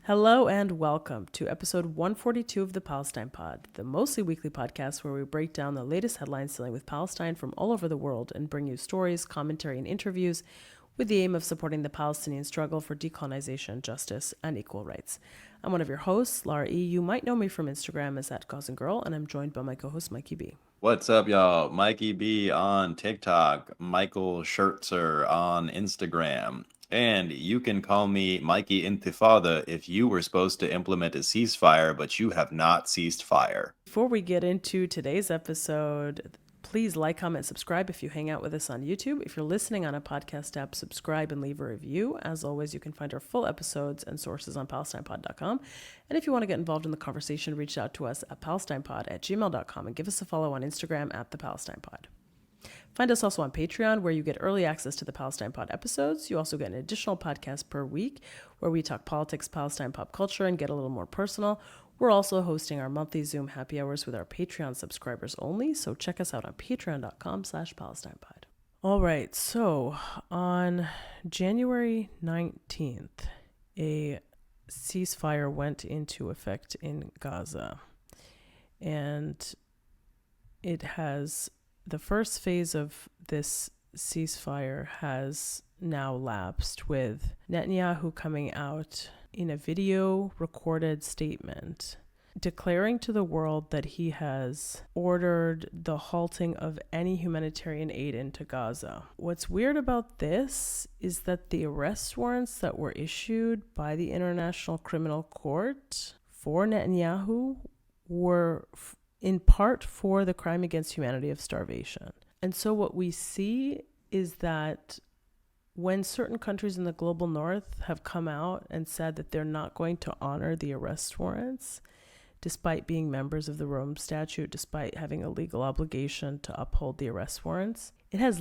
Hello and welcome to episode 142 of the Palestine Pod, the mostly weekly podcast where we break down the latest headlines dealing with Palestine from all over the world and bring you stories, commentary, and interviews with the aim of supporting the Palestinian struggle for decolonization, justice, and equal rights. I'm one of your hosts, Lara E. You might know me from Instagram as @GazaGirl, and I'm joined by my co-host, Mikey B. What's up, y'all? Mikey B on TikTok, Michael Schertzer on Instagram. And you can call me Mikey Intifada if you were supposed to implement a ceasefire, but you have not ceased fire. Before we get into today's episode, please like, comment, subscribe if you hang out with us on YouTube. If you're listening on a podcast app, subscribe and leave a review. As always, you can find our full episodes and sources on PalestinePod.com. And if you want to get involved in the conversation, reach out to us at PalestinePod@gmail.com and give us a follow on Instagram @ThePalestinePod. Find us also on Patreon, where you get early access to the Palestine Pod episodes. You also get an additional podcast per week where we talk politics, Palestine, pop culture, and get a little more personal. We're also hosting our monthly Zoom happy hours with our Patreon subscribers only, so check us out on patreon.com/PalestinePod. All right, so on January 19th, a ceasefire went into effect in Gaza, and the first phase of this ceasefire has now lapsed, with Netanyahu coming out in a video recorded statement declaring to the world that he has ordered the halting of any humanitarian aid into Gaza. What's weird about this is that the arrest warrants that were issued by the International Criminal Court for Netanyahu were in part for the crime against humanity of starvation. And so what we see is that when certain countries in the global north have come out and said that they're not going to honor the arrest warrants, despite being members of the Rome Statute, despite having a legal obligation to uphold the arrest warrants, it has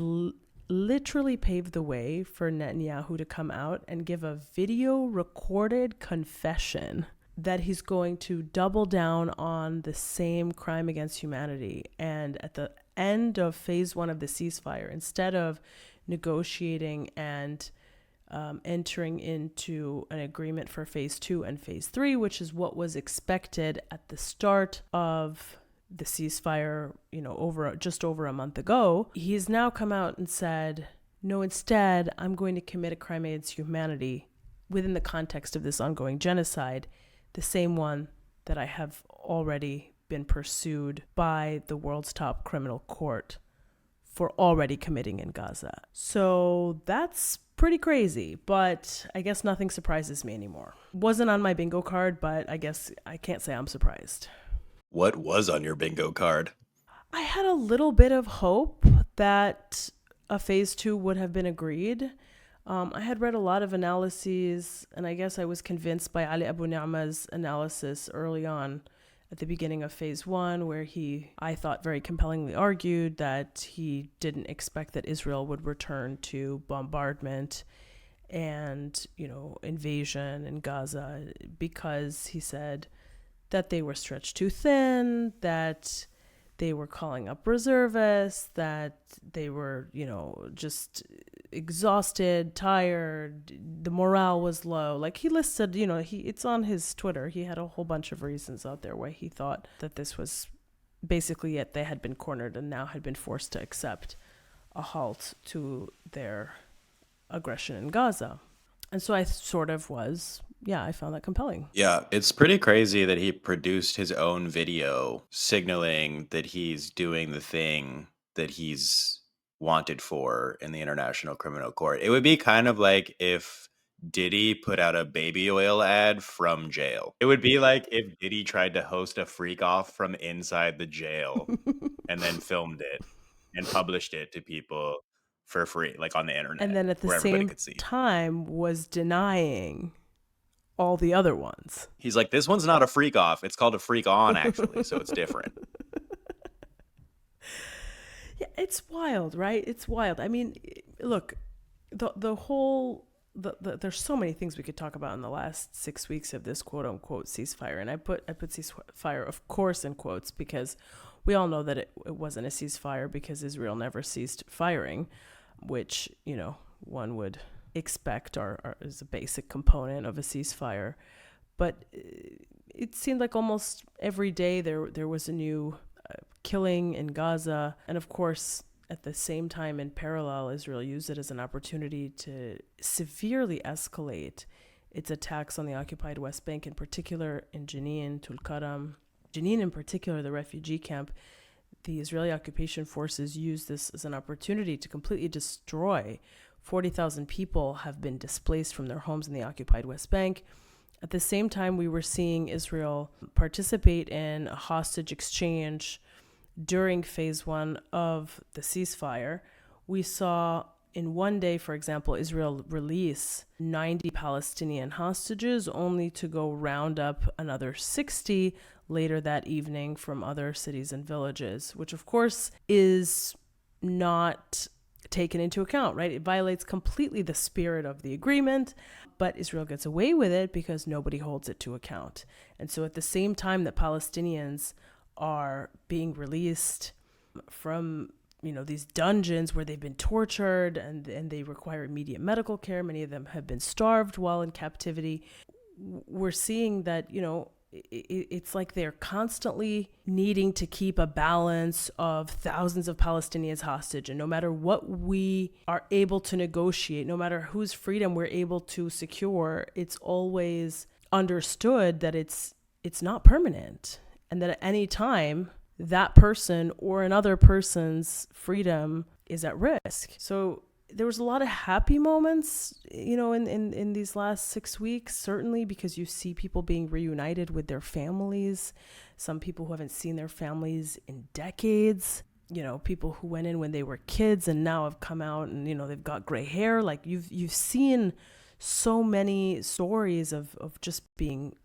literally paved the way for Netanyahu to come out and give a video recorded confession that he's going to double down on the same crime against humanity. And at the end of phase one of the ceasefire, instead of negotiating and entering into an agreement for phase two and phase three, which is what was expected at the start of the ceasefire, just over a month ago, he's now come out and said, no, instead, I'm going to commit a crime against humanity within the context of this ongoing genocide, the same one that I have already been pursued by the world's top criminal court for already committing in Gaza. So that's pretty crazy, but I guess nothing surprises me anymore. Wasn't on my bingo card, but I guess I can't say I'm surprised. What was on your bingo card? I had a little bit of hope that a phase two would have been agreed. I had read a lot of analyses, and I guess I was convinced by Ali Abu Ni'ma's analysis early on at the beginning of phase one, where he, I thought, very compellingly argued that he didn't expect that Israel would return to bombardment and, invasion in Gaza, because he said that they were stretched too thin, that they were calling up reservists, that they were, just exhausted, tired, the morale was low. Like he listed, it's on his Twitter. He had a whole bunch of reasons out there why he thought that this was basically it. They had been cornered and now had been forced to accept a halt to their aggression in Gaza. And so I sort of I found that compelling. Yeah, it's pretty crazy that he produced his own video signaling that he's doing the thing that he's wanted for in the International Criminal Court. It would be kind of like if Diddy put out a baby oil ad from jail. It would be like if Diddy tried to host a freak off from inside the jail and then filmed it and published it to people for free, like on the internet, and then at the where everybody same could see. time was denying all the other ones. He's like, this one's not a freak off. It's called a freak on, actually. So it's different. Yeah, it's wild, right? It's wild. I mean, look, the whole there's so many things we could talk about in the last 6 weeks of this quote unquote ceasefire, and I put ceasefire, of course, in quotes, because we all know that it wasn't a ceasefire because Israel never ceased firing, which one would expect or is a basic component of a ceasefire. But it seemed like almost every day there was a new killing in Gaza. And of course, at the same time, in parallel, Israel used it as an opportunity to severely escalate its attacks on the occupied West Bank, in particular in Jenin, Tulkaram. Jenin, in particular, the refugee camp. The Israeli occupation forces used this as an opportunity to completely destroy. 40,000 people have been displaced from their homes in the occupied West Bank. At the same time, we were seeing Israel participate in a hostage exchange during phase one of the ceasefire. We saw in one day, for example, Israel release 90 Palestinian hostages, only to go round up another 60 later that evening from other cities and villages, which of course is not taken into account, right? It violates completely the spirit of the agreement, but Israel gets away with it because nobody holds it to account. And so at the same time that Palestinians are being released from these dungeons where they've been tortured and they require immediate medical care, many of them have been starved while in captivity, we're seeing that it's like they're constantly needing to keep a balance of thousands of Palestinians hostage. And no matter what we are able to negotiate, no matter whose freedom we're able to secure, it's always understood that it's not permanent. And that at any time, that person or another person's freedom is at risk. So there was a lot of happy moments, in these last 6 weeks, certainly, because you see people being reunited with their families. Some people who haven't seen their families in decades, people who went in when they were kids and now have come out and, they've got gray hair. Like you've seen so many stories of just being,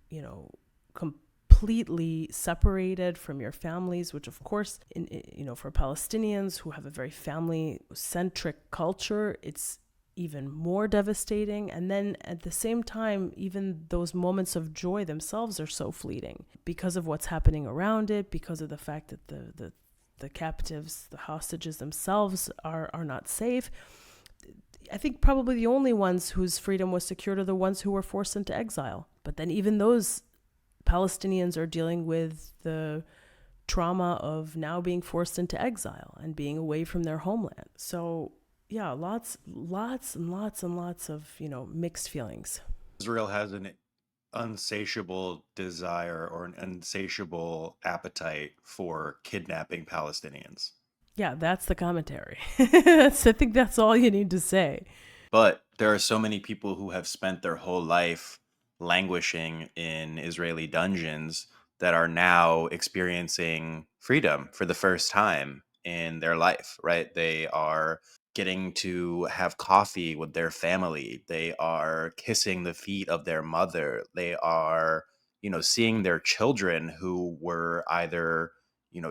completely separated from your families, which of course, for Palestinians who have a very family-centric culture, it's even more devastating. And then at the same time, even those moments of joy themselves are so fleeting because of what's happening around it, because of the fact that the captives, the hostages themselves are not safe. I think probably the only ones whose freedom was secured are the ones who were forced into exile. But then even those Palestinians are dealing with the trauma of now being forced into exile and being away from their homeland. So yeah, lots and lots of, mixed feelings. Israel has an insatiable desire or an insatiable appetite for kidnapping Palestinians. Yeah, that's the commentary. I think that's all you need to say. But there are so many people who have spent their whole life languishing in Israeli dungeons that are now experiencing freedom for the first time in their life, right? They are getting to have coffee with their family. They are kissing the feet of their mother. They are, seeing their children who were either,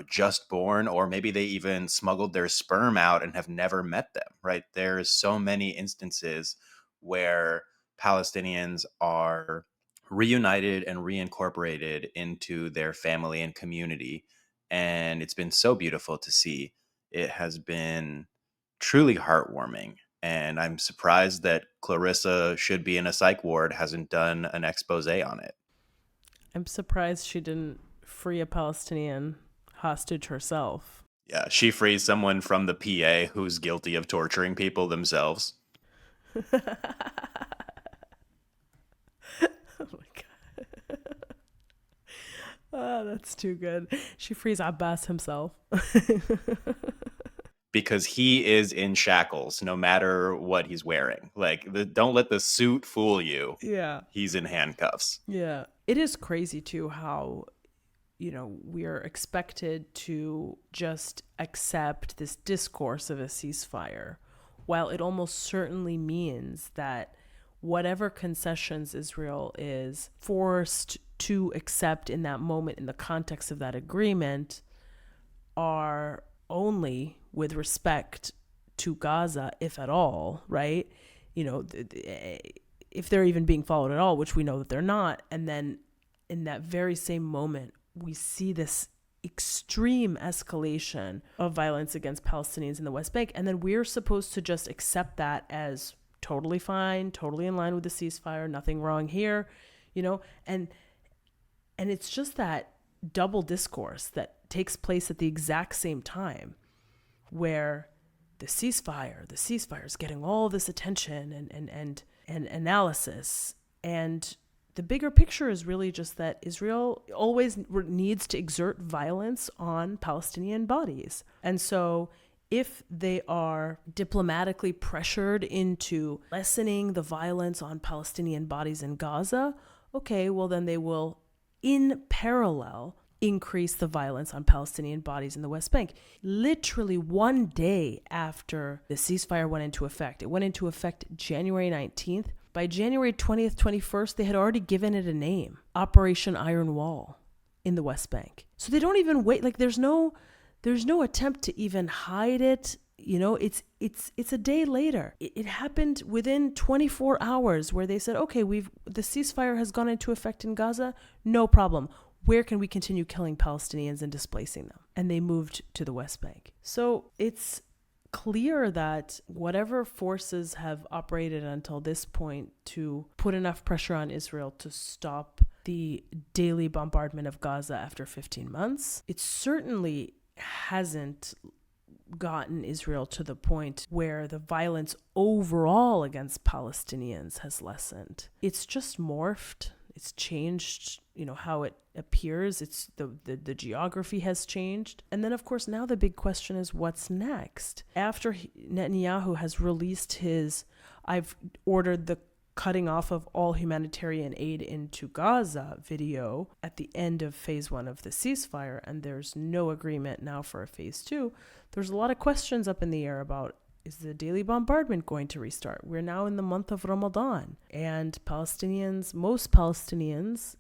just born, or maybe they even smuggled their sperm out and have never met them, right? There's so many instances where Palestinians are reunited and reincorporated into their family and community. And it's been so beautiful to see. It has been truly heartwarming. And I'm surprised that Clarissa Should Be in a Psych Ward hasn't done an expose on it. I'm surprised she didn't free a Palestinian hostage herself. Yeah, she frees someone from the PA who's guilty of torturing people themselves. Oh my God. Oh, that's too good. She frees Abbas himself. Because he is in shackles no matter what he's wearing. Like, don't let the suit fool you. Yeah. He's in handcuffs. Yeah. It is crazy too how, we are expected to just accept this discourse of a ceasefire, while it almost certainly means that whatever concessions Israel is forced to accept in that moment in the context of that agreement are only with respect to Gaza, if at all, right? If they're even being followed at all, which we know that they're not. And then in that very same moment, we see this extreme escalation of violence against Palestinians in the West Bank. And then we're supposed to just accept that as totally fine, totally in line with the ceasefire, nothing wrong here. you know, and it's just that double discourse that takes place at the exact same time, where the ceasefire is getting all this attention and analysis. And the bigger picture is really just that Israel always needs to exert violence on Palestinian bodies. And so if they are diplomatically pressured into lessening the violence on Palestinian bodies in Gaza, okay, well then they will, in parallel, increase the violence on Palestinian bodies in the West Bank. Literally one day after the ceasefire went into effect, it went into effect January 19th. By January 20th, 21st, they had already given it a name, Operation Iron Wall in the West Bank. So they don't even wait. Like there's no attempt to even hide it. You know, it's a day later. It happened within 24 hours where they said, okay, the ceasefire has gone into effect in Gaza. No problem. Where can we continue killing Palestinians and displacing them? And they moved to the West Bank. So it's clear that whatever forces have operated until this point to put enough pressure on Israel to stop the daily bombardment of Gaza after 15 months, it certainly hasn't gotten Israel to the point where the violence overall against Palestinians has lessened. It's just morphed. It's changed, how it appears. It's the geography has changed. And then, of course, now the big question is what's next? After Netanyahu has released I've ordered the cutting off of all humanitarian aid into Gaza video at the end of phase 1 of the ceasefire, and there's no agreement now for a phase 2, there's a lot of questions up in the air about, is the daily bombardment going to restart? We're now in the month of Ramadan, and most Palestinians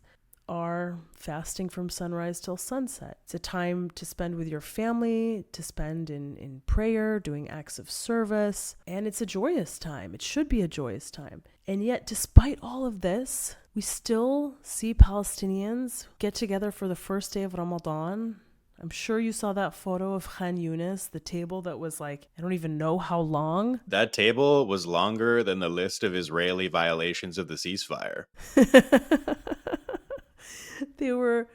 are fasting from sunrise till sunset. It's a time to spend with your family, to spend in prayer, doing acts of service, and it's a joyous time. It should be a joyous time. And yet, despite all of this, we still see Palestinians get together for the first day of Ramadan. I'm sure you saw that photo of Khan Yunis, the table that was I don't even know how long. That table was longer than the list of Israeli violations of the ceasefire. They were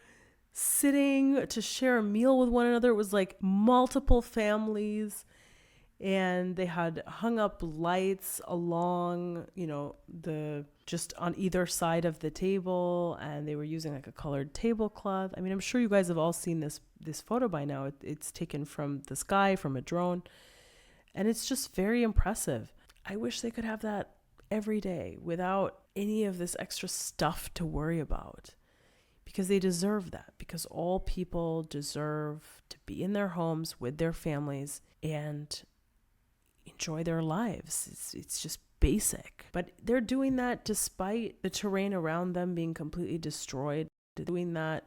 sitting to share a meal with one another. It was multiple families, and they had hung up lights along, just on either side of the table, and they were using a colored tablecloth. I mean, I'm sure you guys have all seen this photo by now. It's taken from the sky, from a drone, and it's just very impressive. I wish they could have that every day without any of this extra stuff to worry about, because they deserve that, because all people deserve to be in their homes with their families and enjoy their lives. It's just basic. But they're doing that despite the terrain around them being completely destroyed. They're doing that,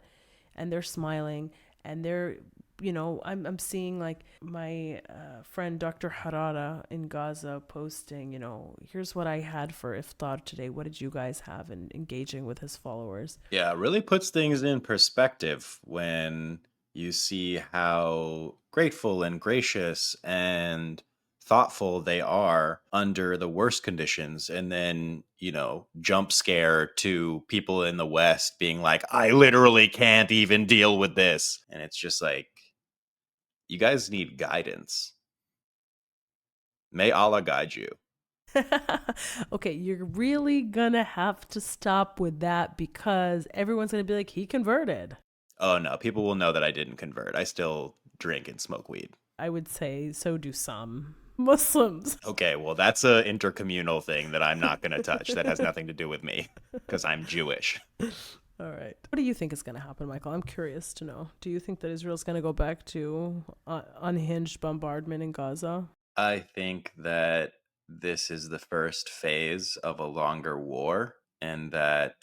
and they're smiling, and they're, I'm seeing my friend Dr. Harara in Gaza posting, here's what I had for iftar today. What did you guys have? And engaging with his followers. Yeah, it really puts things in perspective when you see how grateful and gracious and thoughtful they are under the worst conditions, and then jump scare to people in the West being like, I literally can't even deal with this. And it's just you guys need guidance. May Allah guide you. Okay, you're really gonna have to stop with that, because everyone's gonna be like, he converted. Oh no, people will know that I didn't convert. I still drink and smoke weed. I would say so do some Muslims. Okay, well, that's a intercommunal thing that I'm not going to touch. That has nothing to do with me, because I'm Jewish. All right. What do you think is going to happen, Michael? I'm curious to know. Do you think that Israel's going to go back to unhinged bombardment in Gaza? I think that this is the first phase of a longer war, and that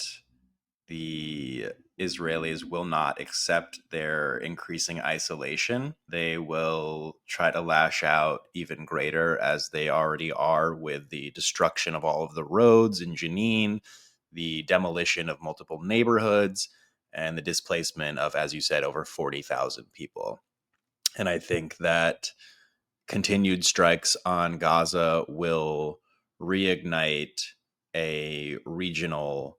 the Israelis will not accept their increasing isolation. They will try to lash out even greater, as they already are, with the destruction of all of the roads in Jenin, the demolition of multiple neighborhoods, and the displacement of, as you said, over 40,000 people. And I think that continued strikes on Gaza will reignite a regional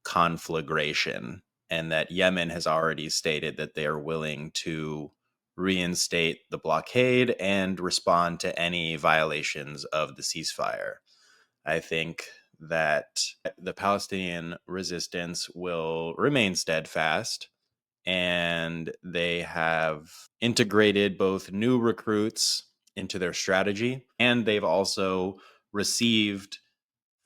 conflagration, and that Yemen has already stated that they are willing to reinstate the blockade and respond to any violations of the ceasefire. I think that the Palestinian resistance will remain steadfast, and they have integrated both new recruits into their strategy, and they've also received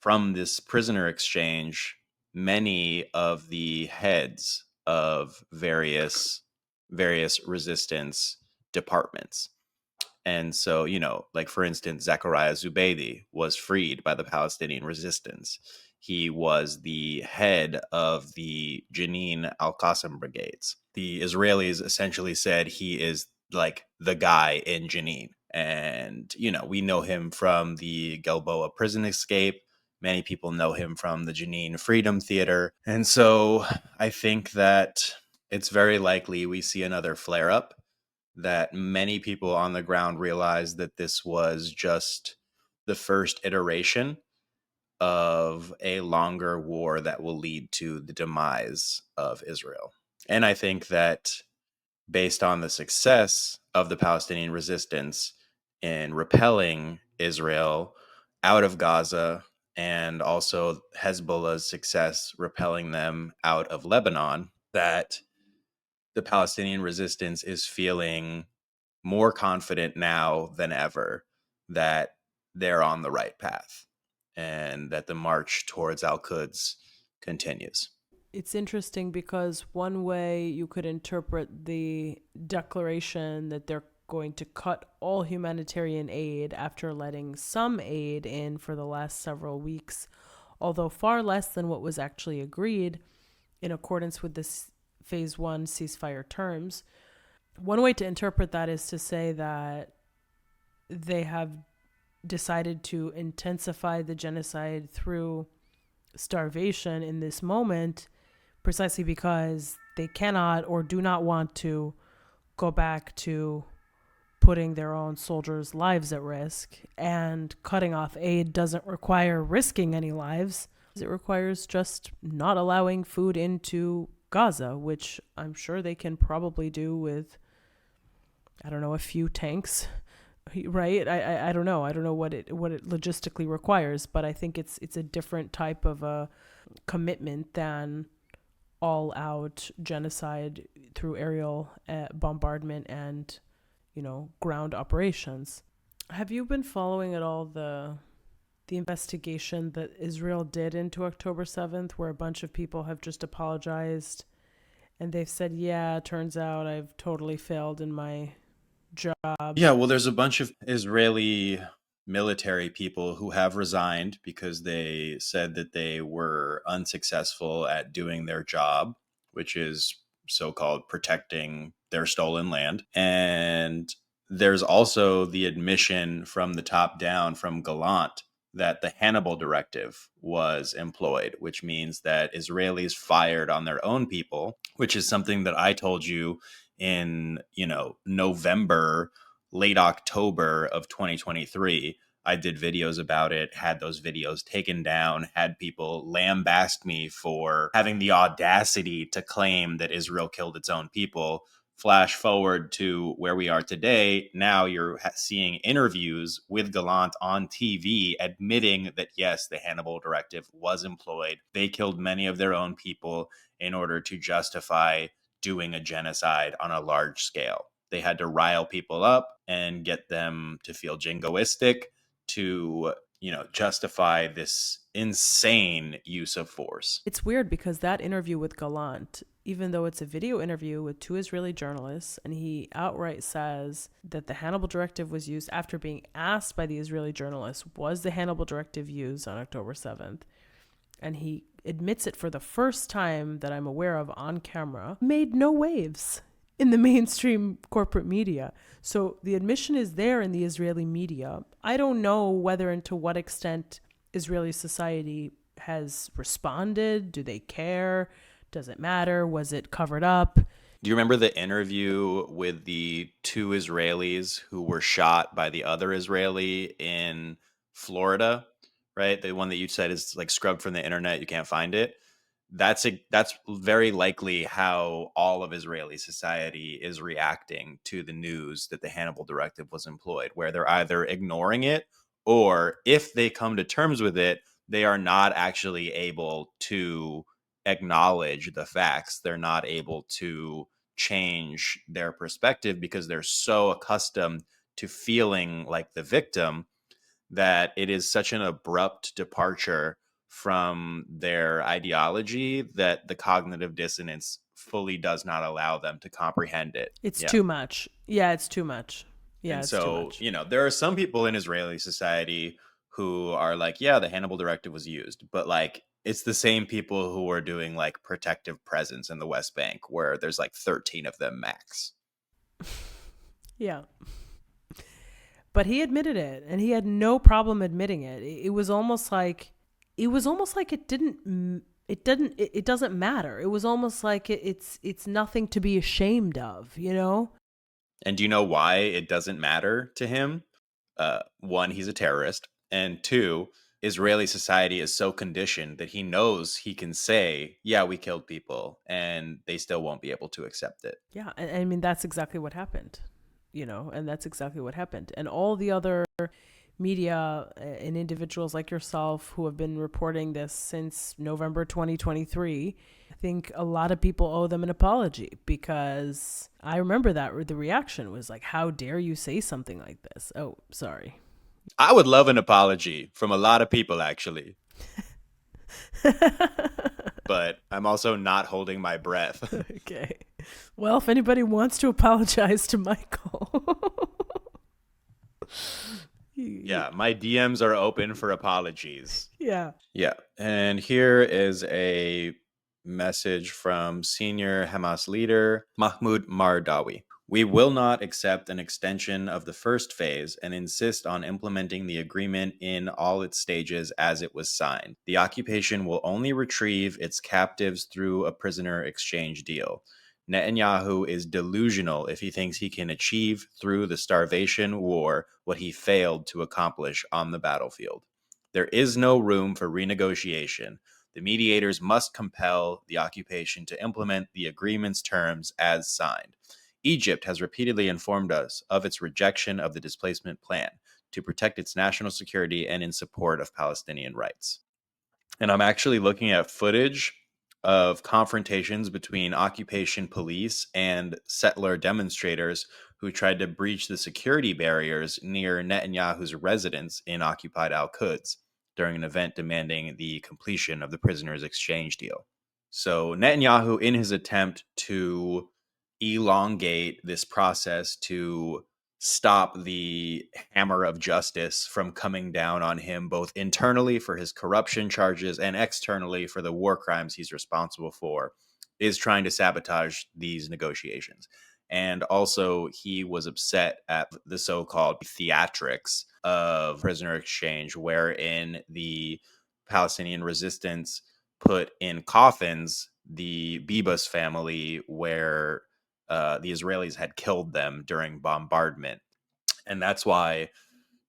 from this prisoner exchange many of the heads of various resistance departments. And so, like for instance, Zechariah Zubeidi was freed by the Palestinian resistance. He was the head of the Jenin Al Qassam brigades. The Israelis essentially said he is like the guy in Jenin. And, we know him from the Gilboa prison escape. Many people know him from the Jenin Freedom Theater. And so I think that it's very likely we see another flare up, that many people on the ground realize that this was just the first iteration of a longer war that will lead to the demise of Israel. And I think that based on the success of the Palestinian resistance in repelling Israel out of Gaza, and also Hezbollah's success repelling them out of Lebanon, that the Palestinian resistance is feeling more confident now than ever that they're on the right path and that the march towards Al-Quds continues. It's interesting because one way you could interpret the declaration that they're going to cut all humanitarian aid after letting some aid in for the last several weeks, although far less than what was actually agreed in accordance with this phase 1 ceasefire terms. One way to interpret that is to say that they have decided to intensify the genocide through starvation in this moment, precisely because they cannot or do not want to go back to putting their own soldiers' lives at risk. And cutting off aid doesn't require risking any lives. It requires just not allowing food into Gaza, which I'm sure they can probably do with, I don't know, a few tanks, right? I don't know. I don't know what it logistically requires, but I think it's a different type of a commitment than all out genocide through aerial bombardment and, ground operations. Have you been following at all the investigation that Israel did into October 7th, where a bunch of people have just apologized and they've said, yeah, turns out I've totally failed in my job? Yeah, well, there's a bunch of Israeli military people who have resigned because they said that they were unsuccessful at doing their job, which is so-called protecting their stolen land. And there's also the admission from the top down from Gallant that the Hannibal directive was employed, which means that Israelis fired on their own people, which is something that I told you in, November, late October of 2023. I did videos about it, had those videos taken down, had people lambaste me for having the audacity to claim that Israel killed its own people. Flash forward to where we are today. Now you're seeing interviews with Gallant on TV admitting that, yes, the Hannibal directive was employed. They killed many of their own people in order to justify doing a genocide on a large scale. They had to rile people up and get them to feel jingoistic to, justify this insane use of force. It's weird because that interview with Gallant, even though it's a video interview with two Israeli journalists, and he outright says that the Hannibal directive was used after being asked by the Israeli journalists, was the Hannibal directive used on October 7th? And he admits it for the first time that I'm aware of on camera, made no waves in the mainstream corporate media. So the admission is there in the Israeli media. I don't know whether and to what extent Israeli society has responded. Do they care? Does it matter? Was it covered up? Do you remember the interview with the two Israelis who were shot by the other Israeli in Florida, right? The one that you said is like scrubbed from the internet, you can't find it. that's very likely how all of Israeli society is reacting to the news that the Hannibal directive was employed, where they're either ignoring it, or if they come to terms with it, they are not actually able to acknowledge the facts. They're not able to change their perspective because they're so accustomed to feeling like the victim that it is such an abrupt departure from their ideology that the cognitive dissonance fully does not allow them to comprehend it. It's Yeah. too much. Yeah, it's too much. Yeah, And it's too so, much. there are some people in Israeli society who are like, yeah, the Hannibal directive was used, but like it's the same people who are doing like protective presence in the West Bank where there's like 13 of them max. Yeah. But he admitted it, and he had no problem admitting it. It was almost like it doesn't matter. It was almost like it's nothing to be ashamed of, you know? And do you know why it doesn't matter to him? One, he's a terrorist. And two, Israeli society is so conditioned that he knows he can say, yeah, we killed people, and they still won't be able to accept it. Yeah, and I mean that's exactly what happened, you know, and that's exactly what happened. And all the other media and individuals like yourself who have been reporting this since November 2023, I think a lot of people owe them an apology, because I remember that the reaction was like, how dare you say something like this? Oh, sorry. I would love an apology from a lot of people, actually. But I'm also not holding my breath. Okay. Well, if anybody wants to apologize to Michael. Yeah, my DMs are open for apologies. Yeah. Yeah. And here is a message from senior Hamas leader Mahmoud Mardawi. We will not accept an extension of the first phase and insist on implementing the agreement in all its stages as it was signed. The occupation will only retrieve its captives through a prisoner exchange deal. Netanyahu is delusional if he thinks he can achieve through the starvation war what he failed to accomplish on the battlefield. There is no room for renegotiation. The mediators must compel the occupation to implement the agreement's terms as signed. Egypt has repeatedly informed us of its rejection of the displacement plan to protect its national security and in support of Palestinian rights. And I'm actually looking at footage of confrontations between occupation police and settler demonstrators who tried to breach the security barriers near Netanyahu's residence in occupied Al-Quds during an event demanding the completion of the prisoners' exchange deal. So Netanyahu, in his attempt to elongate this process to stop the hammer of justice from coming down on him, both internally for his corruption charges and externally for the war crimes he's responsible for, is trying to sabotage these negotiations. And also, he was upset at the so-called theatrics of prisoner exchange, wherein the Palestinian resistance put in coffins the Bibas family, where the Israelis had killed them during bombardment. And that's why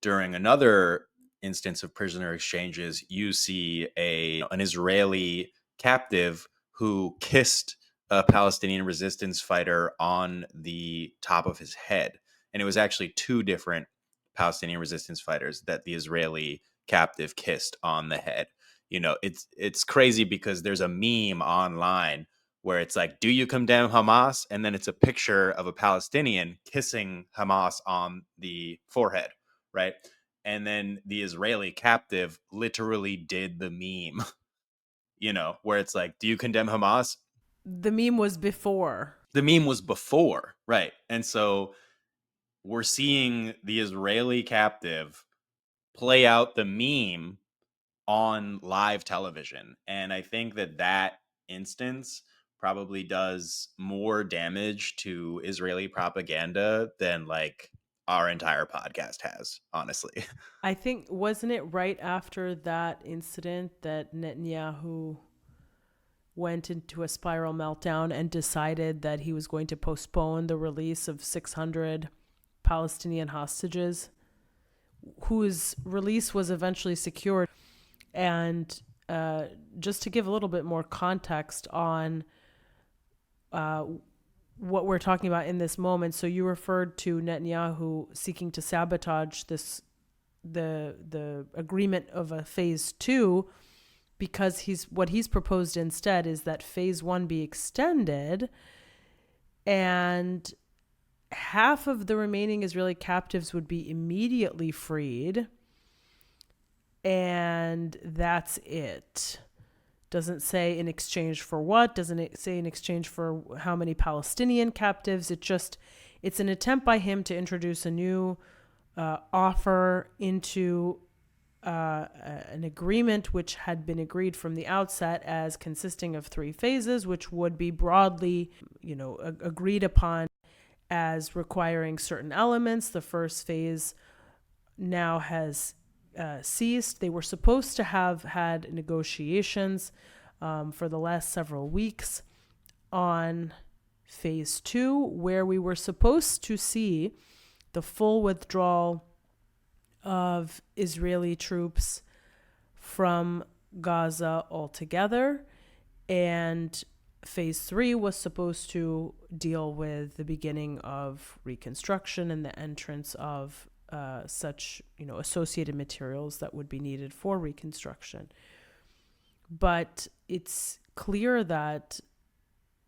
during another instance of prisoner exchanges, you see an Israeli captive who kissed a Palestinian resistance fighter on the top of his head. And it was actually two different Palestinian resistance fighters that the Israeli captive kissed on the head. It's crazy because there's a meme online where it's like, do you condemn Hamas? And then it's a picture of a Palestinian kissing Hamas on the forehead, right? And then the Israeli captive literally did the meme, where it's like, do you condemn Hamas? The meme was before. The meme was before, right? And so we're seeing the Israeli captive play out the meme on live television. And I think that instance probably does more damage to Israeli propaganda than like our entire podcast has, honestly. I think, wasn't it right after that incident that Netanyahu went into a spiral meltdown and decided that he was going to postpone the release of 600 Palestinian hostages, whose release was eventually secured? And just to give a little bit more context on uh, what we're talking about in this moment. So you referred to Netanyahu seeking to sabotage the agreement of a phase two, because he's proposed instead is that phase one be extended, and half of the remaining Israeli captives would be immediately freed, and that's it. Doesn't say in exchange for what, doesn't it say in exchange for how many Palestinian captives. It's an attempt by him to introduce a new offer into an agreement which had been agreed from the outset as consisting of three phases, which would be broadly, agreed upon as requiring certain elements. The first phase now has ceased. They were supposed to have had negotiations for the last several weeks on phase two, where we were supposed to see the full withdrawal of Israeli troops from Gaza altogether. And phase three was supposed to deal with the beginning of reconstruction and the entrance of such associated materials that would be needed for reconstruction. But it's clear that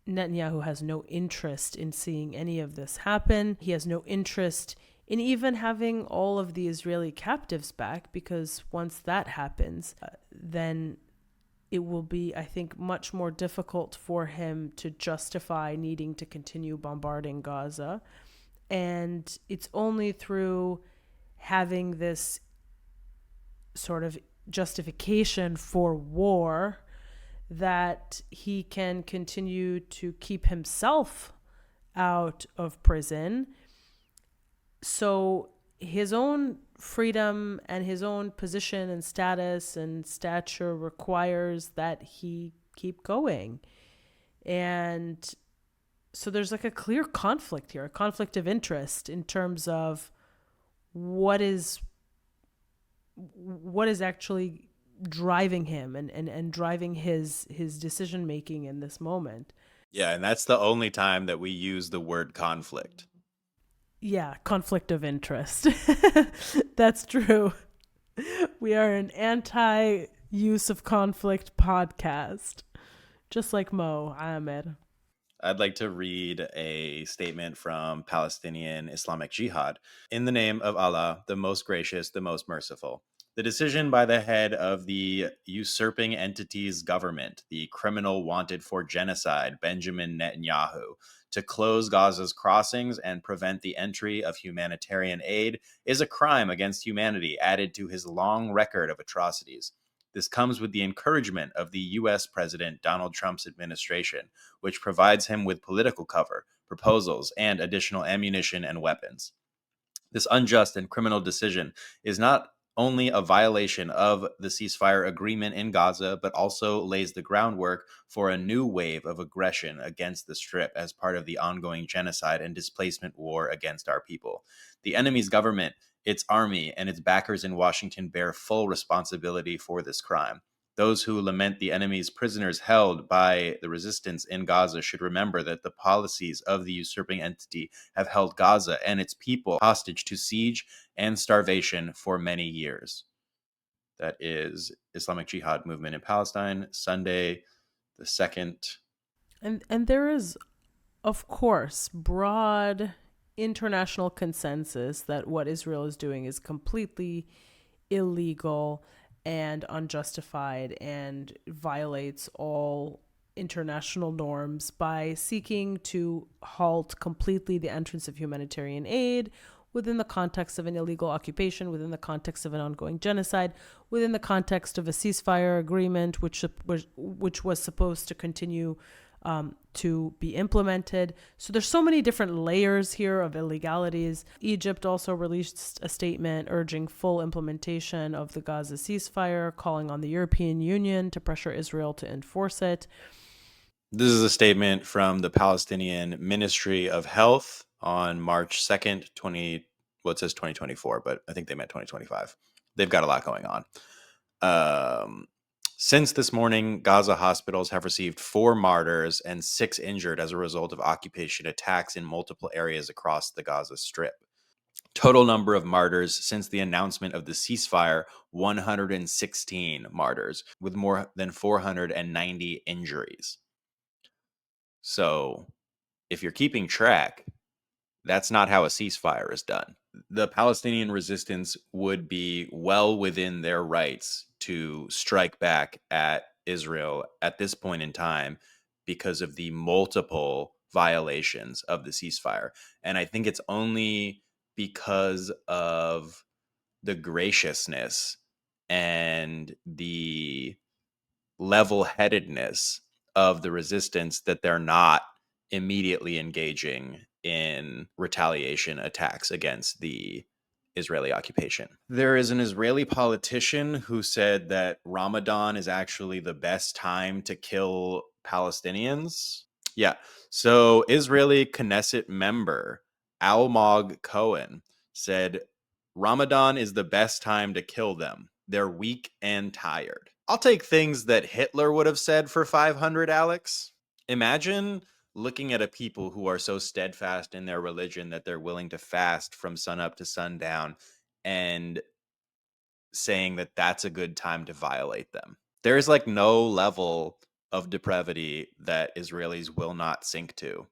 Netanyahu has no interest in seeing any of this happen. He has no interest in even having all of the Israeli captives back, because once that happens, then it will be, I think, much more difficult for him to justify needing to continue bombarding Gaza. And it's only through having this sort of justification for war that he can continue to keep himself out of prison. So his own freedom and his own position and status and stature requires that he keep going. And so there's like a clear conflict here, a conflict of interest in terms of what is actually driving him and driving his decision making in this moment. Yeah, and that's the only time that we use the word conflict. Yeah, conflict of interest. That's true. We are an anti-use of conflict podcast, just like Mo Ahmed. I'd like to read a statement from Palestinian Islamic Jihad. In the name of Allah, the most gracious, the most merciful. The decision by the head of the usurping entity's government, the criminal wanted for genocide, Benjamin Netanyahu, to close Gaza's crossings and prevent the entry of humanitarian aid is a crime against humanity added to his long record of atrocities. This comes with the encouragement of the U.S. President Donald Trump's administration, which provides him with political cover, proposals, and additional ammunition and weapons. This unjust and criminal decision is not only a violation of the ceasefire agreement in Gaza, but also lays the groundwork for a new wave of aggression against the Strip as part of the ongoing genocide and displacement war against our people. The enemy's government, its army, and its backers in Washington bear full responsibility for this crime. Those who lament the enemy's prisoners held by the resistance in Gaza should remember that the policies of the usurping entity have held Gaza and its people hostage to siege and starvation for many years. That is Islamic Jihad movement in Palestine, Sunday, the 2nd. And there is, of course, broad international consensus that what Israel is doing is completely illegal and unjustified and violates all international norms by seeking to halt completely the entrance of humanitarian aid within the context of an illegal occupation, within the context of an ongoing genocide, within the context of a ceasefire agreement, which was supposed to continue to be implemented. So there's so many different layers here of illegalities. Egypt also released a statement urging full implementation of the Gaza ceasefire, calling on the European Union to pressure Israel to enforce it. This is a statement from the Palestinian Ministry of Health on March 2nd, it says 2024, but I think they meant 2025. They've got a lot going on. Since this morning, Gaza hospitals have received 4 martyrs and 6 injured as a result of occupation attacks in multiple areas across the Gaza Strip. Total number of martyrs since the announcement of the ceasefire, 116 martyrs, with more than 490 injuries. So, if you're keeping track, that's not how a ceasefire is done. The Palestinian resistance would be well within their rights to strike back at Israel at this point in time because of the multiple violations of the ceasefire. And I think it's only because of the graciousness and the level-headedness of the resistance that they're not immediately engaging in retaliation attacks against the Israeli occupation. There is an Israeli politician who said that Ramadan is actually the best time to kill Palestinians. Yeah. So Israeli Knesset member Almog Cohen said Ramadan is the best time to kill them. They're weak and tired. I'll take things that Hitler would have said for 500, Alex. Imagine looking at a people who are so steadfast in their religion that they're willing to fast from sunup to sundown and saying that that's a good time to violate them. There is like no level of depravity that Israelis will not sink to.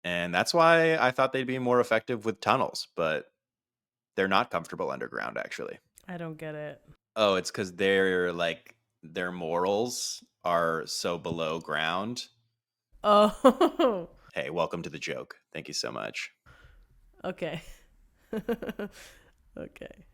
And that's why I thought they'd be more effective with tunnels, but they're not comfortable underground, actually. I don't get it. Oh, it's because their morals are so below ground. Oh, Hey, welcome to the joke. Thank you so much. okay. Okay.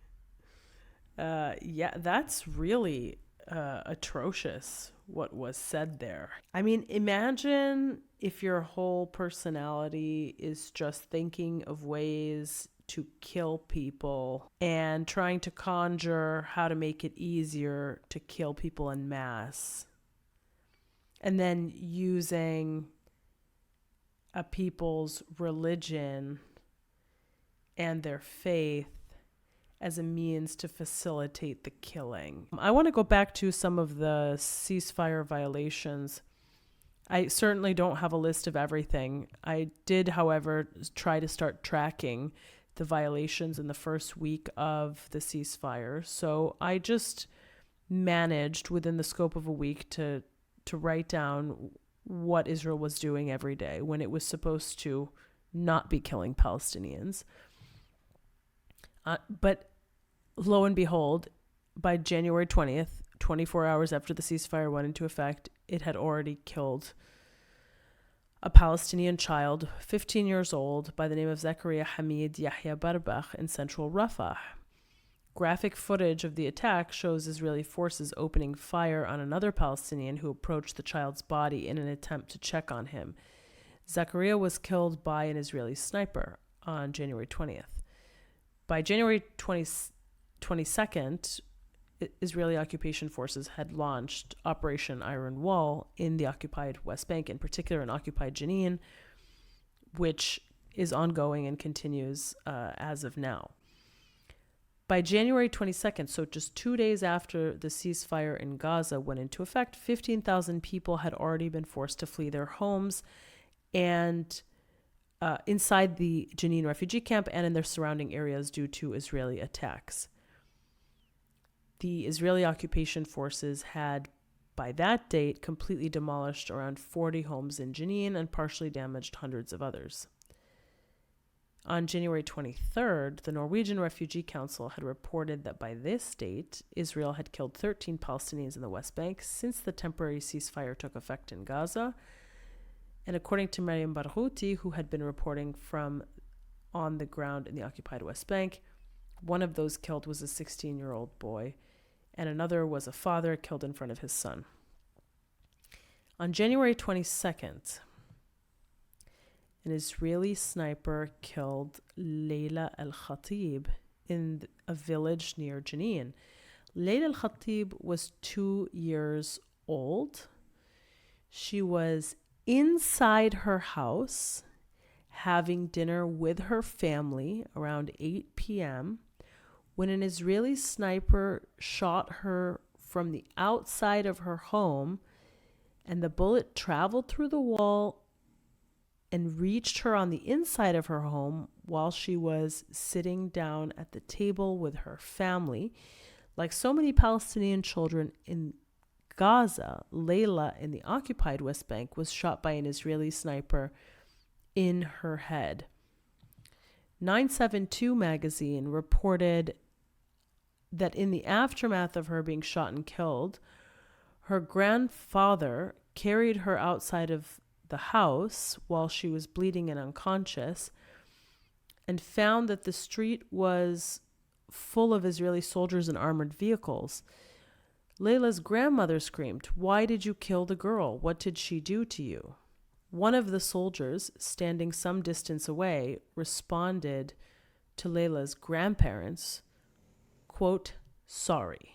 Yeah, that's really atrocious what was said there. I mean, imagine if your whole personality is just thinking of ways to kill people and trying to conjure how to make it easier to kill people en masse. And then using a people's religion and their faith as a means to facilitate the killing. I want to go back to some of the ceasefire violations. I certainly don't have a list of everything. I did, however, try to start tracking the violations in the first week of the ceasefire. So I just managed within the scope of a week to write down what Israel was doing every day when it was supposed to not be killing Palestinians. But lo and behold, by January 20th, 24 hours after the ceasefire went into effect, it had already killed a Palestinian child, 15 years old, by the name of Zakaria Hamid Yahya Barbach in central Rafah. Graphic footage of the attack shows Israeli forces opening fire on another Palestinian who approached the child's body in an attempt to check on him. Zakaria was killed by an Israeli sniper on January 20th. By January 22nd, Israeli occupation forces had launched Operation Iron Wall in the occupied West Bank, in particular in occupied Jenin, which is ongoing and continues as of now. By January 22nd, so just 2 days after the ceasefire in Gaza went into effect, 15,000 people had already been forced to flee their homes and inside the Jenin refugee camp and in their surrounding areas due to Israeli attacks. The Israeli occupation forces had, by that date, completely demolished around 40 homes in Jenin and partially damaged hundreds of others. On January 23rd, the Norwegian Refugee Council had reported that by this date, Israel had killed 13 Palestinians in the West Bank since the temporary ceasefire took effect in Gaza. And according to Mariam Barghouti, who had been reporting from on the ground in the occupied West Bank, one of those killed was a 16-year-old boy, and another was a father killed in front of his son. On January 22nd, an Israeli sniper killed Layla al-Khatib in a village near Jenin. Layla al-Khatib was 2 years old. She was inside her house having dinner with her family around 8 p.m. when an Israeli sniper shot her from the outside of her home, and the bullet traveled through the wall and reached her on the inside of her home while she was sitting down at the table with her family. Like so many Palestinian children in Gaza, Layla in the occupied West Bank was shot by an Israeli sniper in her head. 972 magazine reported that in the aftermath of her being shot and killed, her grandfather carried her outside of the house while she was bleeding and unconscious, and found that the street was full of Israeli soldiers and armored vehicles. Layla's grandmother screamed, "Why did you kill the girl? What did she do to you?" One of the soldiers, standing some distance away, responded to Layla's grandparents, quote, "Sorry."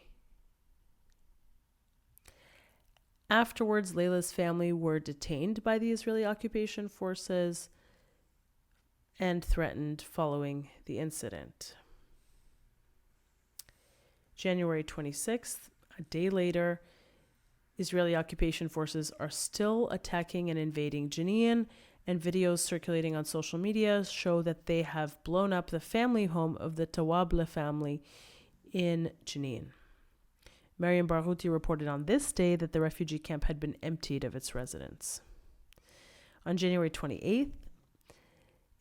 Afterwards, Layla's family were detained by the Israeli occupation forces and threatened following the incident. January 26th, a day later, Israeli occupation forces are still attacking and invading Jenin, and videos circulating on social media show that they have blown up the family home of the Tawable family in Jenin. Mariam Barghouti reported on this day that the refugee camp had been emptied of its residents. On January 28th,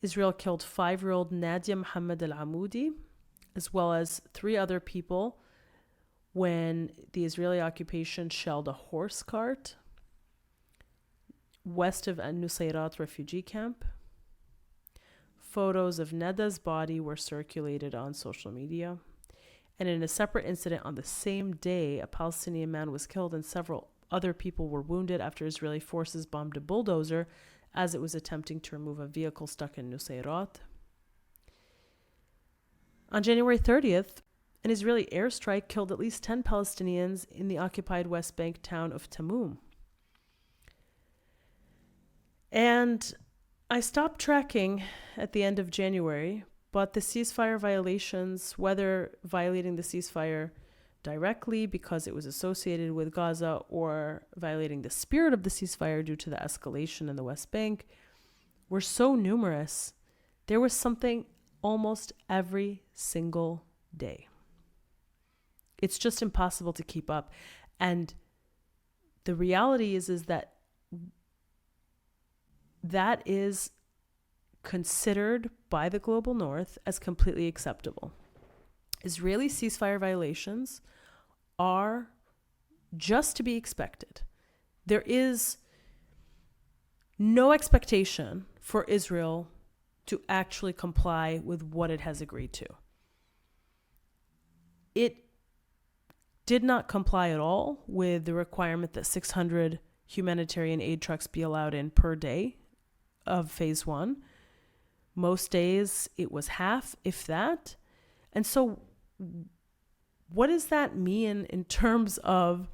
Israel killed 5-year-old Nadia Mohammed al-Amoudi, as well as 3 other people, when the Israeli occupation shelled a horse cart west of Nusayrat refugee camp. Photos of Nada's body were circulated on social media. And in a separate incident on the same day, a Palestinian man was killed and several other people were wounded after Israeli forces bombed a bulldozer as it was attempting to remove a vehicle stuck in Nusayrat. On January 30th, an Israeli airstrike killed at least 10 Palestinians in the occupied West Bank town of Tamum. And I stopped tracking at the end of January, but the ceasefire violations, whether violating the ceasefire directly because it was associated with Gaza or violating the spirit of the ceasefire due to the escalation in the West Bank, were so numerous. There was something almost every single day. It's just impossible to keep up. And the reality is that is considered by the global north as completely acceptable. Israeli ceasefire violations are just to be expected. There is no expectation for Israel to actually comply with what it has agreed to. It did not comply at all with the requirement that 600 humanitarian aid trucks be allowed in per day of phase 1. Most days it was half, if that. And so what does that mean in terms of,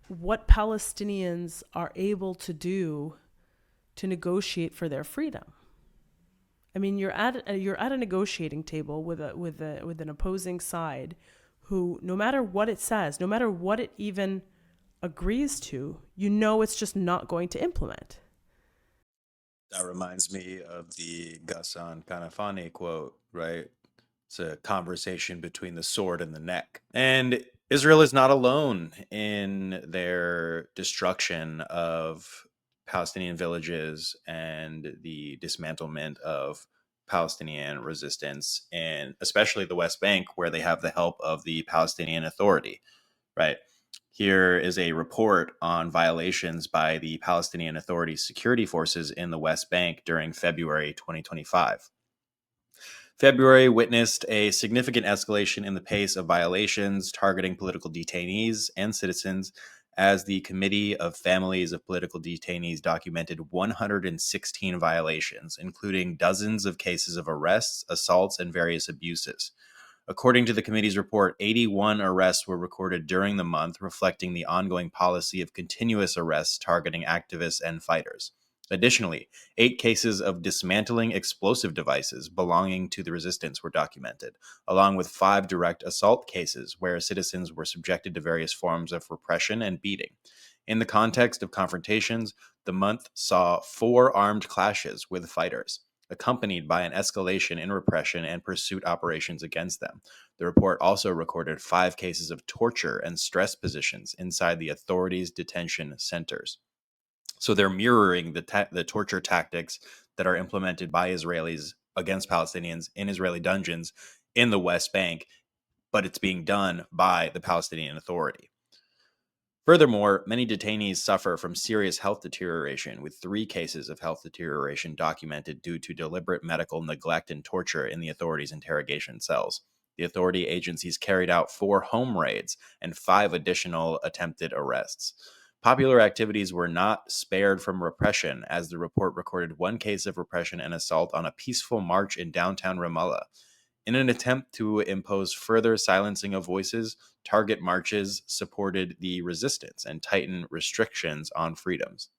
what Palestinians are able to do to negotiate for their freedom? I mean, you're at a negotiating table with an opposing side who, no matter what it says, no matter what it even agrees to, it's just not going to implement. That reminds me of the Ghassan Kanafani quote, right? It's a conversation between the sword and the neck. And Israel is not alone in their destruction of Palestinian villages and the dismantlement of Palestinian resistance, and especially the West Bank, where they have the help of the Palestinian Authority, right? Here is a report on violations by the Palestinian Authority's security forces in the West Bank during February 2025. February witnessed a significant escalation in the pace of violations targeting political detainees and citizens, as the Committee of Families of Political Detainees documented 116 violations, including dozens of cases of arrests, assaults, and various abuses. According to the committee's report, 81 arrests were recorded during the month, reflecting the ongoing policy of continuous arrests targeting activists and fighters. Additionally, 8 cases of dismantling explosive devices belonging to the resistance were documented, along with 5 direct assault cases where citizens were subjected to various forms of repression and beating. In the context of confrontations, the month saw 4 armed clashes with fighters, accompanied by an escalation in repression and pursuit operations against them. The report also recorded 5 cases of torture and stress positions inside the authorities' detention centers. So they're mirroring the torture tactics that are implemented by Israelis against Palestinians in Israeli dungeons in the West Bank, but it's being done by the Palestinian Authority. Furthermore, many detainees suffer from serious health deterioration, with 3 cases of health deterioration documented due to deliberate medical neglect and torture in the authorities' interrogation cells. The authority agencies carried out 4 home raids and 5 additional attempted arrests. Popular activities were not spared from repression, as the report recorded 1 case of repression and assault on a peaceful march in downtown Ramallah. In an attempt to impose further silencing of voices, target marches supported the resistance and tighten restrictions on freedoms.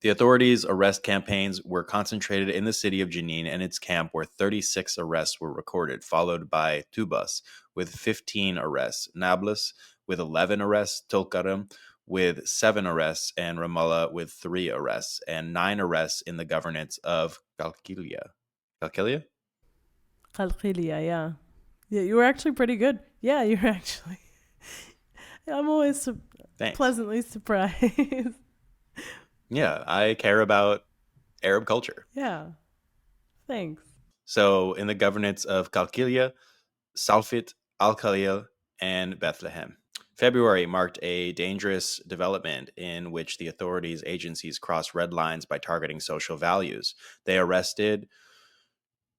The authorities' arrest campaigns were concentrated in the city of Jenin and its camp, where 36 arrests were recorded, followed by Tubas with 15 arrests, Nablus with 11 arrests, Tulkarem with 7 arrests, and Ramallah with 3 arrests, and 9 arrests in the governance of Qalqilia. Qalqilia? Qalqilia, yeah. Yeah, you were actually pretty good. Yeah, you're actually. I'm always Thanks. pleasantly surprised. Yeah, I care about Arab culture. Yeah, thanks. So, in the governance of Qalqilia, Salfit, Al Khalil, and Bethlehem. February marked a dangerous development in which the authorities' agencies crossed red lines by targeting social values. They arrested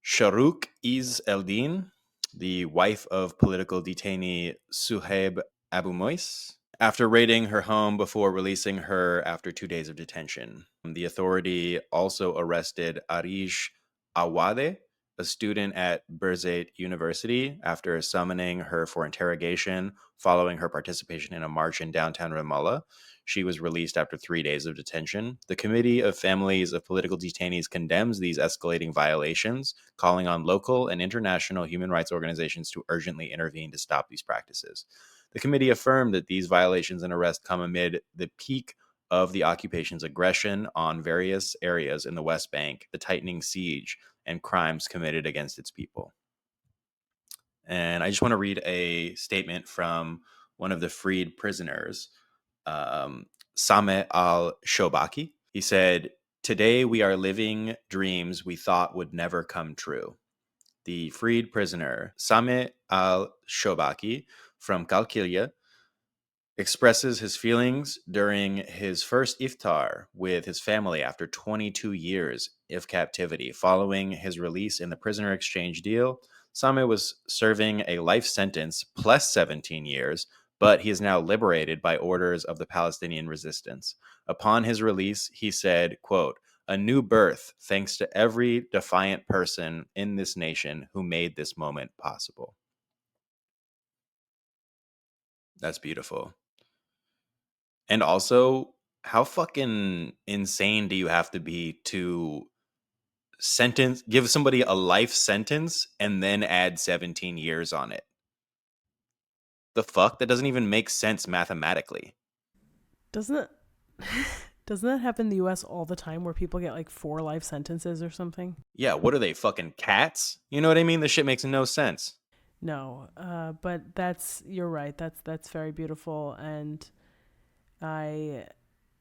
Sharouk Iz Eldin, the wife of political detainee Suhaib Abu Mois, after raiding her home before releasing her after 2 days of detention. The authority also arrested Arish Awade, a student at Birzeit University, after summoning her for interrogation following her participation in a march in downtown Ramallah. She was released after 3 days of detention. The Committee of Families of Political Detainees condemns these escalating violations, calling on local and international human rights organizations to urgently intervene to stop these practices. The committee affirmed that these violations and arrests come amid the peak of the occupation's aggression on various areas in the West Bank, the tightening siege, and crimes committed against its people. And I just want to read a statement from one of the freed prisoners, Sameh al-Shobaki. He said, "Today we are living dreams we thought would never come true." The freed prisoner, Sameh al-Shobaki from Qalqilia, expresses his feelings during his first iftar with his family after 22 years of captivity. Following his release in the prisoner exchange deal, Sameh was serving a life sentence plus 17 years, but he is now liberated by orders of the Palestinian resistance. Upon his release, he said, quote, "A new birth thanks to every defiant person in this nation who made this moment possible." That's beautiful. And also, how fucking insane do you have to be to give somebody a life sentence and then add 17 years on it? The fuck? That doesn't even make sense mathematically. Doesn't it? Doesn't that happen in the U.S. all the time, where people get like 4 life sentences or something? Yeah, what are they, fucking cats? You know what I mean? This shit makes no sense. No, but you're right. That's very beautiful, and I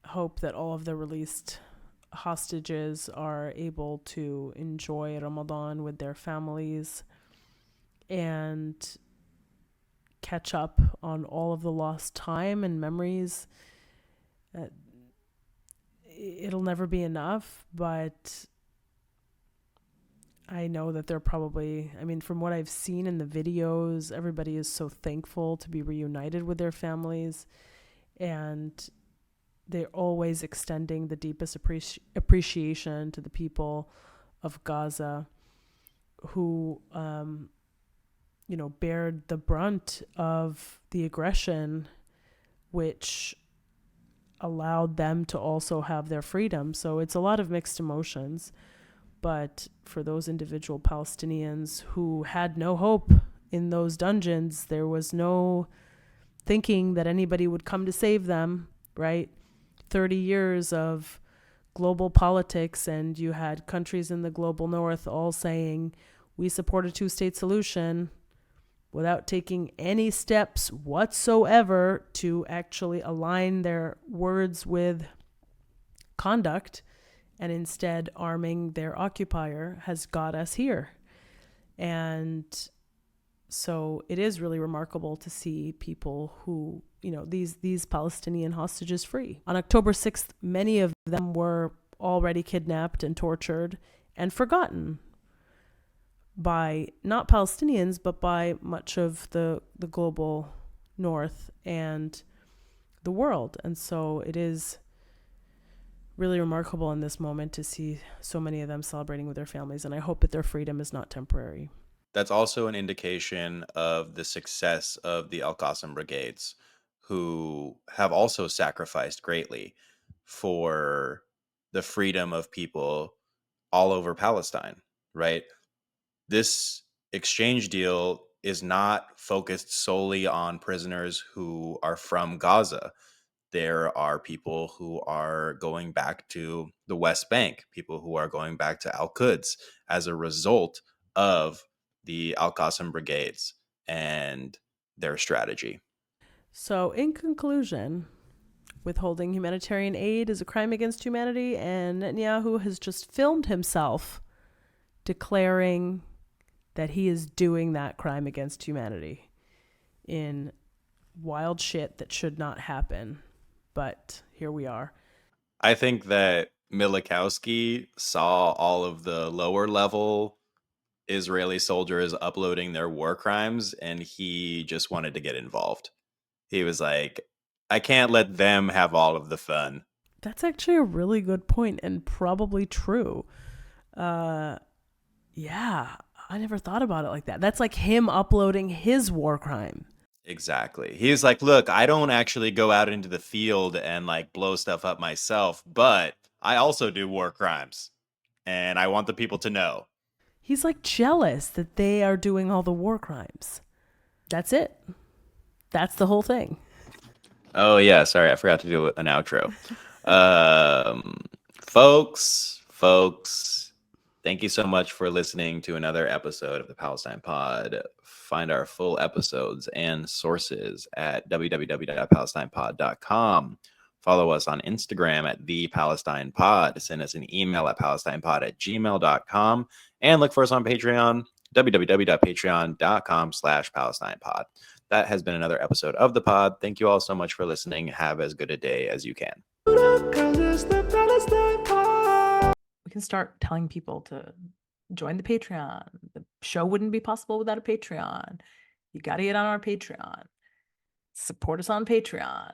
hope that all of the released hostages are able to enjoy Ramadan with their families and catch up on all of the lost time and memories. It'll never be enough, but I know that they're probably, I mean, from what I've seen in the videos, everybody is so thankful to be reunited with their families, and they're always extending the deepest appreciation to the people of Gaza who, bared the brunt of the aggression, which allowed them to also have their freedom. So it's a lot of mixed emotions. But for those individual Palestinians who had no hope in those dungeons, there was no thinking that anybody would come to save them, right? 30 years of global politics, and you had countries in the global north all saying, we support a two-state solution, without taking any steps whatsoever to actually align their words with conduct, and instead arming their occupier, has got us here. And so it is really remarkable to see people who, these Palestinian hostages free. On October 6th, many of them were already kidnapped and tortured and forgotten by not Palestinians, but by much of the global north and the world. And so it is really remarkable in this moment to see so many of them celebrating with their families. And I hope that their freedom is not temporary. That's also an indication of the success of the Al Qassam brigades, who have also sacrificed greatly for the freedom of people all over Palestine, right? This exchange deal is not focused solely on prisoners who are from Gaza. There are people who are going back to the West Bank, people who are going back to Al-Quds as a result of the Al-Qassam brigades and their strategy. So in conclusion, withholding humanitarian aid is a crime against humanity, and Netanyahu has just filmed himself declaring that he is doing that crime against humanity in wild shit that should not happen. But here we are. I think that Milikowski saw all of the lower level Israeli soldiers uploading their war crimes, and he just wanted to get involved. He was like, I can't let them have all of the fun. That's actually a really good point and probably true. Yeah, I never thought about it like that. That's like him uploading his war crime. Exactly. He was like, look, I don't actually go out into the field and like blow stuff up myself, but I also do war crimes. And I want the people to know. He's like jealous that they are doing all the war crimes. That's it. That's the whole thing. Oh, yeah. Sorry, I forgot to do an outro. Folks, thank you so much for listening to another episode of the Palestine Pod. Find our full episodes and sources at www.palestinepod.com. Follow us on Instagram at The Palestine Pod. Send us an email at palestinepod@gmail.com. And look for us on Patreon, www.patreon.com/PalestinePod. That has been another episode of the pod. Thank you all so much for listening. Have as good a day as you can. We can start telling people to join the Patreon. The show wouldn't be possible without a Patreon. You got to get on our Patreon. Support us on Patreon.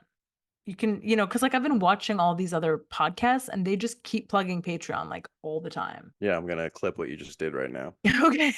You can, because like I've been watching all these other podcasts and they just keep plugging Patreon like all the time. Yeah, I'm going to clip what you just did right now. Okay.